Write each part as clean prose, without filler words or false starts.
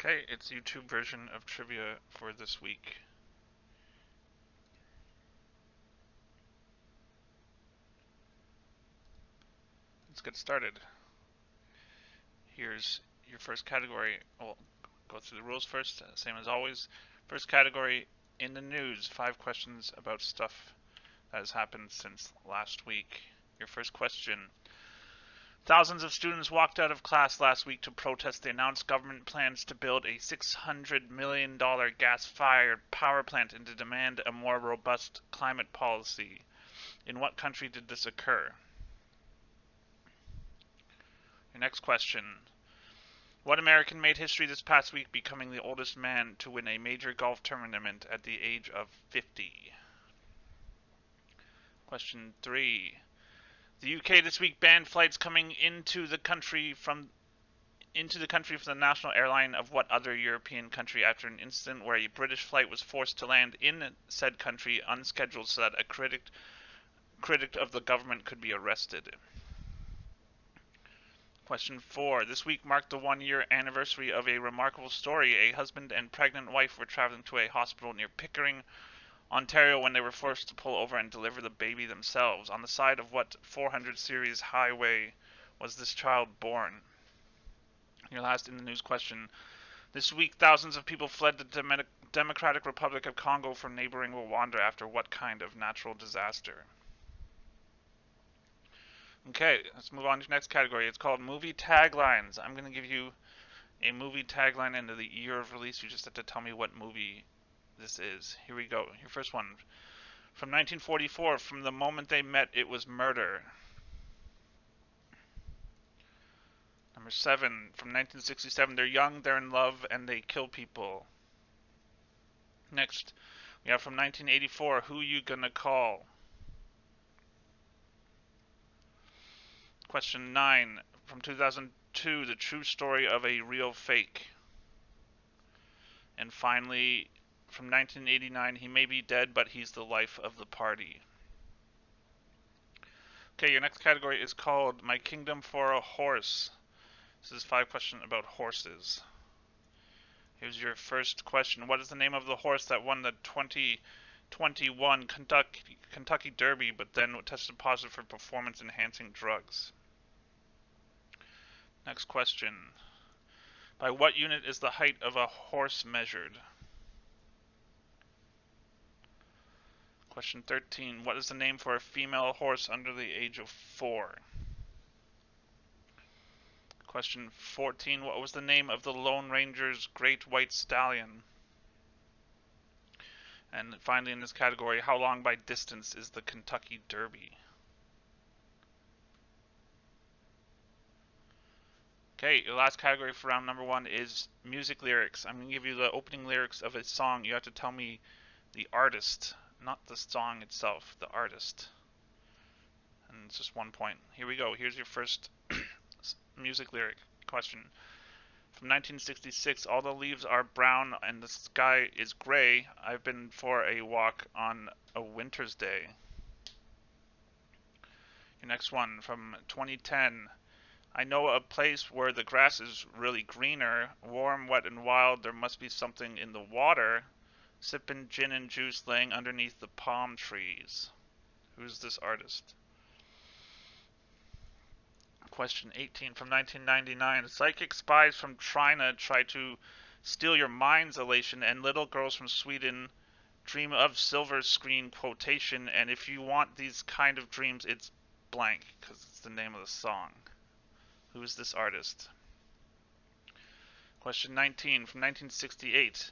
Okay, it's YouTube version of trivia for this week. Let's get started. Here's your first category. We'll go through the rules first, same as always. First category, in the news, 5 questions about stuff that has happened since last week. Your first question. Thousands of students walked out of class last week to protest the announced government plans to build a $600 million gas-fired power plant and to demand a more robust climate policy. In what country did this occur? Your next question. What American made history this past week, becoming the oldest man to win a major golf tournament at the age of 50? Question 3. The UK this week banned flights coming into the country from the national airline of what other European country after an incident where a British flight was forced to land in said country unscheduled so that a critic of the government could be arrested? Question 4. This week marked the 1-year anniversary of a remarkable story. A husband and pregnant wife were traveling to a hospital near Pickering, Ontario when they were forced to pull over and deliver the baby themselves. On the side of what 400 series highway was this child born? Your last in the news question. This week thousands of people fled the Democratic Republic of Congo from neighboring Rwanda after what kind of natural disaster? Okay, let's move on to the next category. It's called movie taglines. I'm going to give you a movie tagline and the year of release. You just have to tell me what movie this is. Here we go. Your first one. From 1944, from the moment they met, it was murder. Number 7. From 1967, they're young, they're in love, and they kill people. Next, we have from 1984, Who You Gonna Call? Question 9. From 2002, The True Story of a Real Fake. And finally, from 1989, He May Be Dead, but He's the Life of the Party. Okay, your next category is called My Kingdom for a Horse. This is 5 questions about horses. Here's your first question. What is the name of the horse that won the 2021 Kentucky Derby but then tested positive for performance-enhancing drugs? Next question. By what unit is the height of a horse measured? Question 13. What is the name for a female horse under the age of 4? Question 14. What was the name of the Lone Ranger's Great White Stallion? And finally in this category, how long by distance is the Kentucky Derby? Okay, your last category for round number 1 is music lyrics. I'm going to give you the opening lyrics of a song. You have to tell me the artist, not the song itself, the artist. And it's just 1 point. Here we go. Here's your first music lyric question. From 1966, all the leaves are brown and the sky is gray. I've been for a walk on a winter's day. Your next one from 2010. I know a place where the grass is really greener, warm, wet, and wild. There must be something in the water. Sipping gin and juice, laying underneath the palm trees. Who's this artist? Question 18 from 1999. Psychic spies from China try to steal your mind's elation, and little girls from Sweden dream of silver screen quotation. And if you want these kind of dreams, it's blank, because it's the name of the song. Who is this artist? Question 19 from 1968.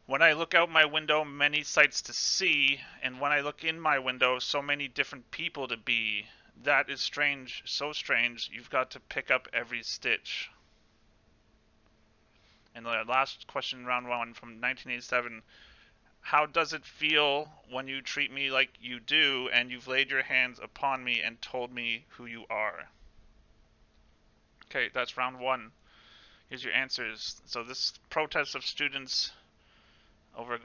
When I look out my window, many sights to see, and when I look in my window, so many different people to be. That is strange, so strange, you've got to pick up every stitch. And the last question, round 1 from 1987. How does it feel when you treat me like you do, and you've laid your hands upon me and told me who you are? Okay, that's round 1. Here's your answers. So this protest of students over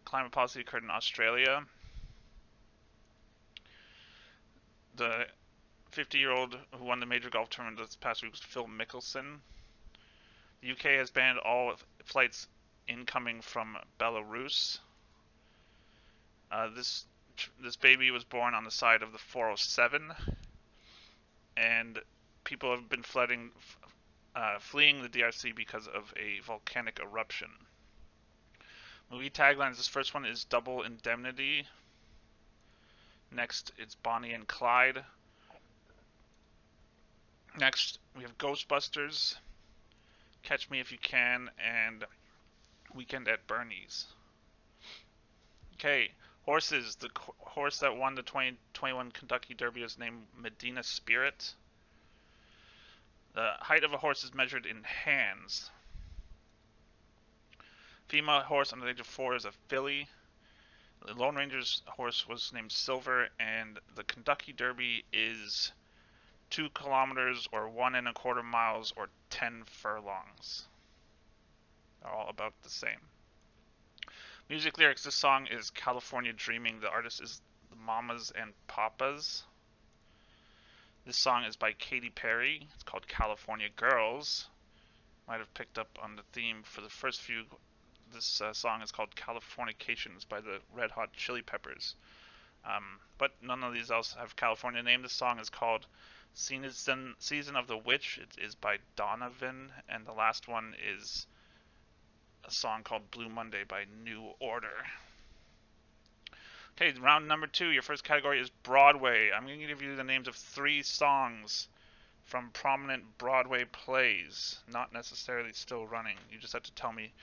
climate policy occurred in Australia. The 50-year-old who won the major golf tournament this past week was Phil Mickelson. The UK has banned all flights incoming from Belarus. This baby was born on the side of the 407, and people have been fleeing the DRC because of a volcanic eruption. Movie taglines. This first one is Double Indemnity. Next, it's Bonnie and Clyde. Next, we have Ghostbusters, Catch Me If You Can, and Weekend at Bernie's. Okay, horses. The horse that won the 2021 Kentucky Derby is named Medina Spirit. The height of a horse is measured in hands. Female horse under the age of 4 is a filly. The Lone Ranger's horse was named Silver, and the Kentucky Derby is 2 kilometers or 1.25 miles or 10 furlongs. They're all about the same. Music lyrics. This song is California Dreaming. The artist is the Mamas and Papas. This song is by Katy Perry. It's called California Girls. Might have picked up on the theme for the first few. This song is called Californications by the Red Hot Chili Peppers. But none of these else have California name. This song is called Season of the Witch. It is by Donovan. And the last one is a song called Blue Monday by New Order. Okay, round number 2. Your first category is Broadway. I'm going to give you the names of 3 songs from prominent Broadway plays, not necessarily still running. You just have to tell me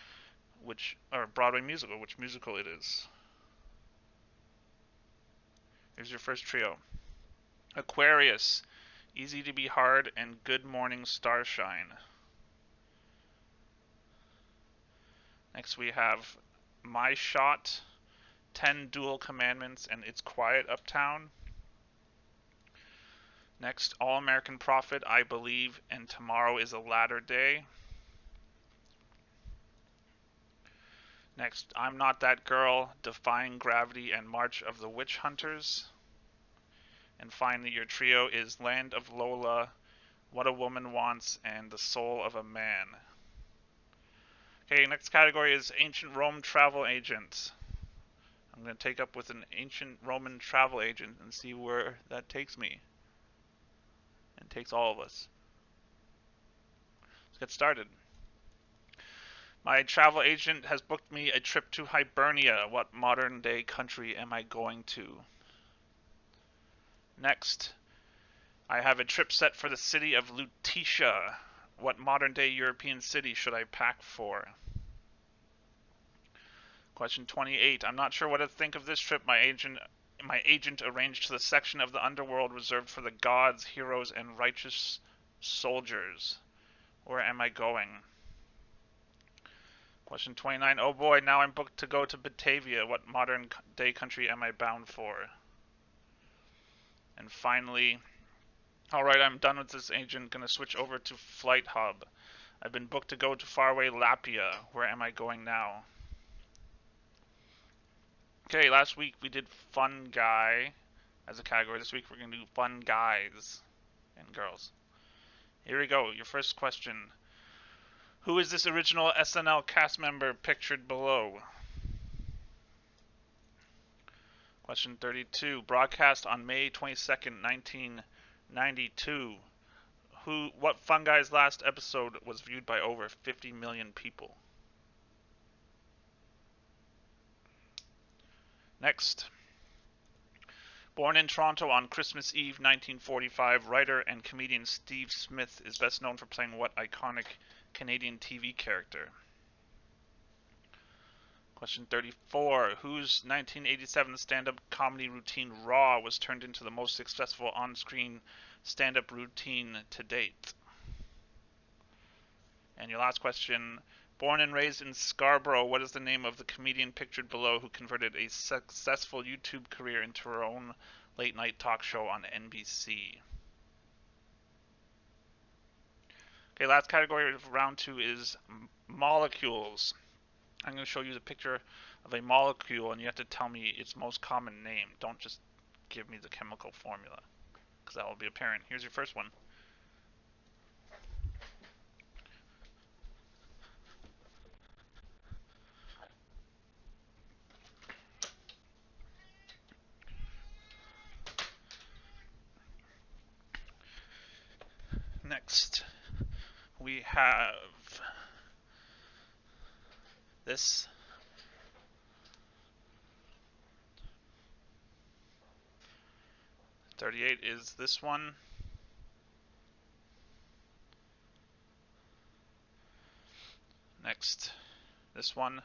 which musical it is. Here's your first trio. Aquarius, Easy to Be Hard, and Good Morning Starshine. Next we have My Shot, 10 Dual Commandments, and It's Quiet Uptown. Next, All American Prophet, I Believe, and Tomorrow is a Latter Day. Next, I'm Not That Girl, Defying Gravity, and March of the Witch Hunters. And finally, your trio is Land of Lola, What a Woman Wants, and The Soul of a Man. Okay, next category is Ancient Rome Travel Agent. I'm going to take up with an ancient Roman travel agent and see where that takes me. And takes all of us. Let's get started. My travel agent has booked me a trip to Hibernia. What modern day country am I going to? Next, I have a trip set for the city of Lutetia. What modern day European city should I pack for? Question 28. I'm not sure what to think of this trip. My agent arranged to the section of the underworld reserved for the gods, heroes, and righteous soldiers. Where am I going? Question 29. Oh boy, now I'm booked to go to Batavia. What modern day country am I bound for? And finally, alright, I'm done with this agent. Gonna switch over to Flight Hub. I've been booked to go to faraway Latvia. Where am I going now? Okay, last week we did Fun Guy as a category. This week we're going to do Fun Guys and Girls. Here we go. Your first question. Who is this original SNL cast member pictured below? Question 32. Broadcast on May 22nd, 1992. What Fun Guy's last episode was viewed by over 50 million people? Next. Born in Toronto on Christmas Eve 1945, writer and comedian Steve Smith is best known for playing what iconic Canadian TV character? Question 34. Whose 1987 stand-up comedy routine Raw was turned into the most successful on-screen stand-up routine to date? And your last question. Born and raised in Scarborough, what is the name of the comedian pictured below who converted a successful YouTube career into her own late-night talk show on NBC? Okay, last category of round 2 is molecules. I'm going to show you the picture of a molecule, and you have to tell me its most common name. Don't just give me the chemical formula, because that will be apparent. Here's your first one. Next, we have this. 38 is this one. Next, this one.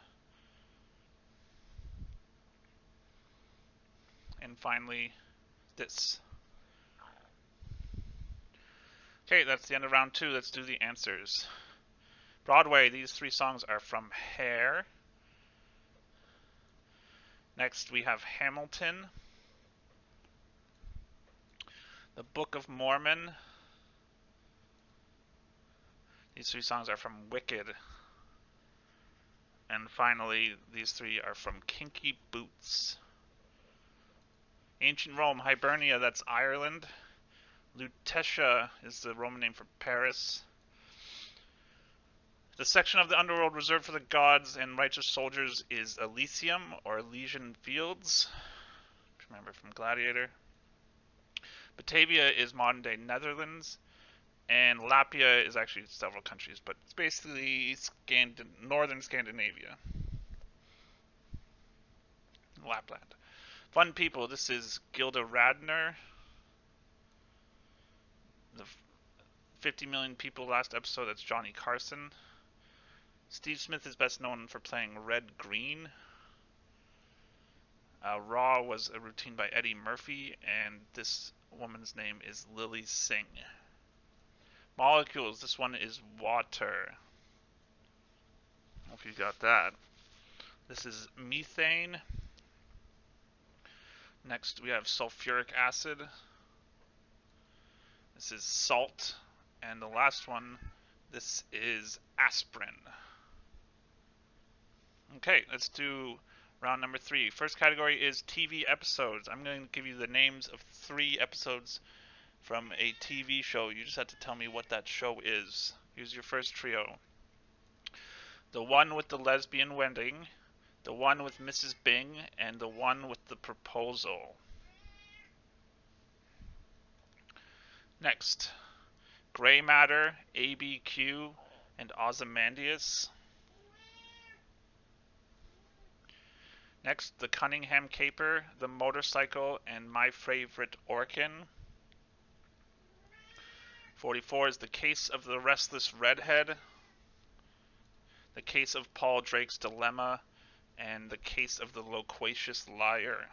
And finally, this. Okay, that's the end of round 2. Let's do the answers. Broadway, these 3 songs are from Hair. Next, we have Hamilton. The Book of Mormon. These 3 songs are from Wicked. And finally, these 3 are from Kinky Boots. Ancient Rome, Hibernia, that's Ireland. Lutetia is the Roman name for Paris. The section of the underworld reserved for the gods and righteous soldiers is Elysium, or Elysian Fields. Remember from Gladiator. Batavia is modern-day Netherlands. And Lapia is actually several countries, but it's basically northern Scandinavia. Lapland. Fun people, this is Gilda Radner. The 50 million people last episode, that's Johnny Carson. Steve Smith is best known for playing Red Green. Raw was a routine by Eddie Murphy, and this woman's name is Lily Singh. Molecules, this one is water. Hope you got that. This is methane. Next we have sulfuric acid. This is salt. And the last one, this is aspirin. Okay, let's do round number 3. First category is TV episodes. I'm going to give you the names of 3 episodes from a TV show. You just have to tell me what that show is. Here's your first trio. The one with the lesbian wedding, the one with Mrs. Bing, and the one with the proposal. Next, Gray Matter, ABQ, and Ozymandias. Next, The Cunningham Caper, The Motorcycle, and My Favorite Orkin. 44 is The Case of the Restless Redhead, The Case of Paul Drake's Dilemma, and The Case of the Loquacious Liar.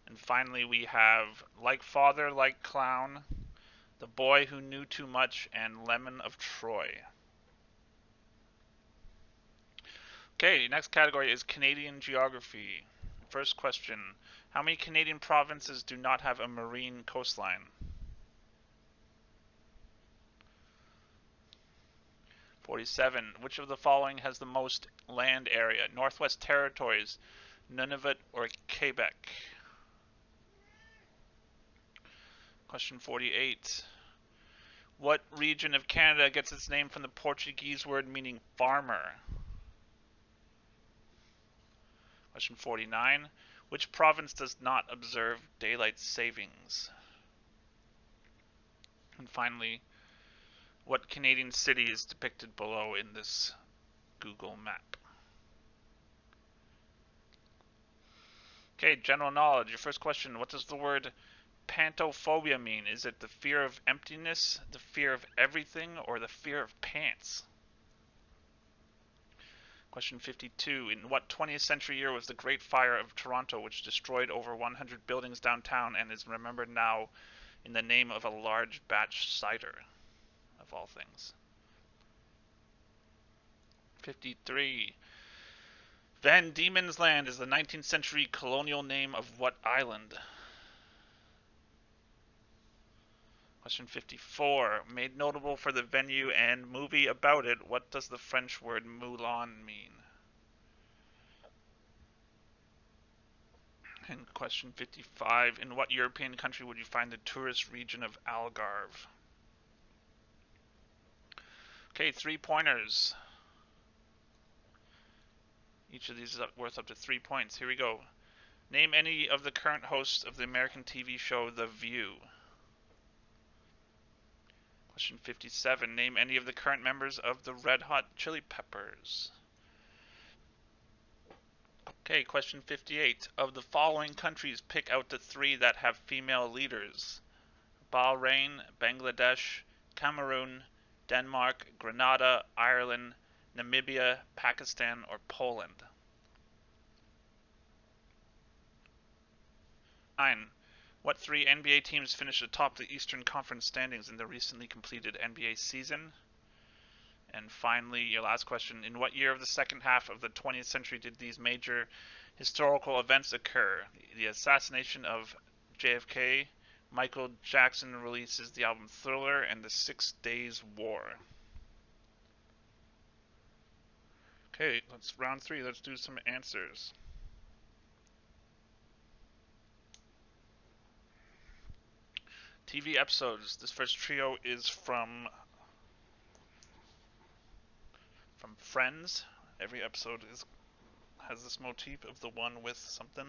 And finally we have Like Father, Like Clown, The Boy Who Knew Too Much, and Lemon of Troy. Okay, next category is Canadian geography. First question, how many Canadian provinces do not have a marine coastline? 47, which of the following has the most land area? Northwest Territories, Nunavut, or Quebec? Question 48. What region of Canada gets its name from the Portuguese word meaning farmer? Question 49. Which province does not observe daylight savings? And finally, what Canadian city is depicted below in this Google map? Okay, general knowledge. Your first question, what does the word pantophobia mean? Is it the fear of emptiness, the fear of everything, or the fear of pants? Question 52. In what 20th century year was the Great Fire of Toronto, which destroyed over 100 buildings downtown and is remembered now in the name of a large batch cider, of all things? 53. Van Diemen's Land is the 19th century colonial name of what island? Question 54. Made notable for the venue and movie about it, what does the French word Moulin mean? And question 55. In what European country would you find the tourist region of Algarve? Okay, 3 pointers. Each of these is worth up to 3 points. Here we go. Name any of the current hosts of the American TV show The View. Question 57. Name any of the current members of the Red Hot Chili Peppers. Okay, question 58. Of the following countries, pick out the 3 that have female leaders. Bahrain, Bangladesh, Cameroon, Denmark, Grenada, Ireland, Namibia, Pakistan, or Poland. 9. What 3 NBA teams finished atop the Eastern Conference standings in the recently completed NBA season? And finally, your last question. In what year of the second half of the 20th century did these major historical events occur? The assassination of JFK, Michael Jackson releases the album Thriller, and the 6 Days War. Okay, let's round 3. Let's do some answers. TV episodes. This first trio is from Friends. Every episode has this motif of the one with something.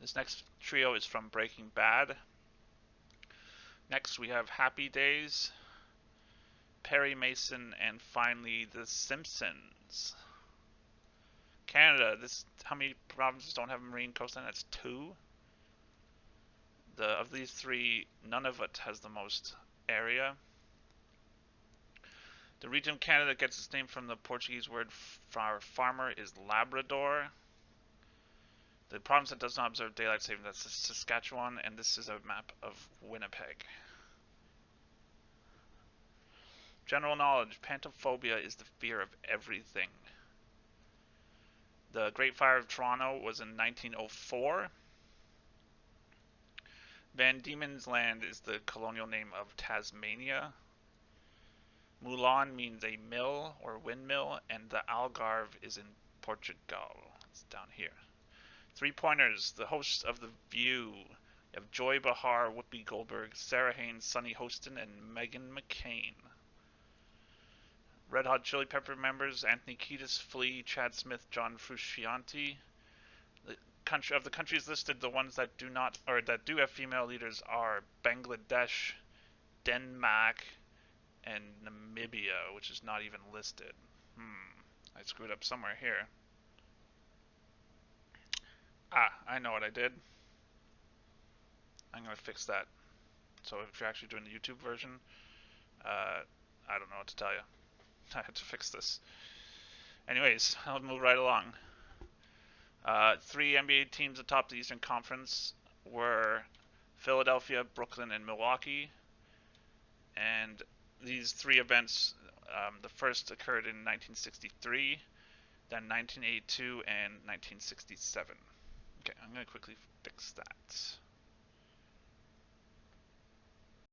This next trio is from Breaking Bad. Next we have Happy Days, Perry Mason, and finally The Simpsons. Canada. How many provinces don't have a marine coastline? That's 2. Of these 3, none of it has the most area. The region of Canada gets its name from the Portuguese word for farmer is Labrador. The province that does not observe daylight saving, that's Saskatchewan, and this is a map of Winnipeg. General knowledge. Pantophobia is the fear of everything. The Great Fire of Toronto was in 1904. Van Diemen's Land is the colonial name of Tasmania. Mulan means a mill or windmill, and the Algarve is in Portugal. It's down here. 3 pointers. The hosts of The View. You have Joy Behar, Whoopi Goldberg, Sarah Haynes, Sunny Hostin, and Meghan McCain. Red Hot Chili Pepper members: Anthony Kiedis, Flea, Chad Smith, John Frusciante. Of the countries listed, the ones that do not, or that do have female leaders, are Bangladesh, Denmark, and Namibia, which is not even listed. I screwed up somewhere here. I know what I did. I'm going to fix that. So if you're actually doing the YouTube version, I don't know what to tell you. I had to fix this. Anyways, I'll move right along. 3 NBA teams atop the Eastern Conference were Philadelphia, Brooklyn, and Milwaukee. And these 3 events, the first occurred in 1963, then 1982, and 1967. Okay, I'm going to quickly fix that.